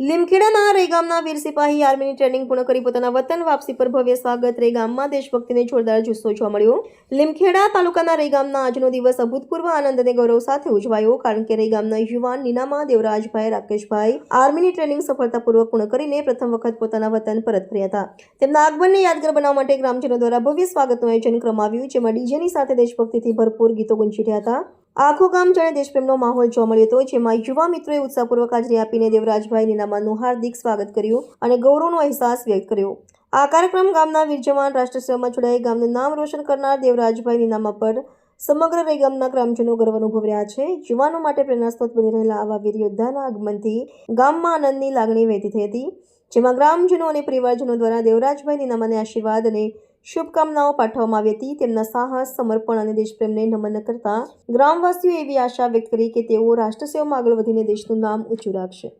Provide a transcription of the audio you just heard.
લીમખેડાના રે ગામના વીર સિપાહી આર્મીની ટ્રેનિંગ પૂર્ણ કરી પોતાના વતન વાપસી પર ભવ્ય સ્વાગત. રે ગામમાં દેશભક્તિને જોરદાર જુસ્સો જોવા મળ્યો. લીમખેડા તાલુકાના રે ગામના આજનો દિવસ અભૂતપૂર્વ આનંદ અને ગૌરવ સાથે ઉજવાયો, કારણ કે રે ગામના યુવાન નીનામા દેવરાજભાઈ રાકેશભાઈ આર્મીની ટ્રેનિંગ સફળતાપૂર્વક પૂર્ણ કરીને પ્રથમ વખત પોતાના વતન પરત ફર્યા હતા. તેમના આગમનને યાદગાર બનાવવા માટે ગ્રામજનો દ્વારા ભવ્ય સ્વાગતનું આયોજન કરવામાં આવ્યું, જેમાં ડીજેની સાથે દેશભક્તિથી ભરપૂર ગીતો ગુંજી રહ્યા હતા. આખું ગામ જાણે દેશપ્રેમનો માહોલ જોવા મળ્યો હતો, જેમાં યુવા મિત્રોએ ઉત્સાહપૂર્વક હાજરી આપીને દેવરાજભાઈ નીનામાનું હાર્દિક સ્વાગત કર્યું અને ગૌરવનો અહેસાસ વ્યક્ત કર્યો. આ કાર્યક્રમ ગામના વીર જવાન રાષ્ટ્રસેવામાં જોડાઈ ગામનું નામ રોશન કરનાર દેવરાજભાઈ નીનામા પર સમગ્ર રે ગામના ગ્રામજનો ગર્વ અનુભવી રહ્યા છે. યુવાનો માટે પ્રેરણાસ્ત્રોત બની રહેલા આવા વીર યોદ્ધાના આગમનથી ગામમાં આનંદની લાગણી વહેતી થઈ હતી, જેમાં ગ્રામજનો અને પરિવારજનો દ્વારા દેવરાજભાઈ નીનામાને આશીર્વાદ અને શુભકામનાઓ પાઠવવામાં આવી હતી. તેમના સાહસ, સમર્પણ અને દેશપ્રેમને નમન કરતા ગ્રામવાસીઓએ એવી આશા વ્યક્ત કરી કે તેઓ રાષ્ટ્રસેવામાં આગળ વધીને દેશનું નામ ઊંચું રાખશે.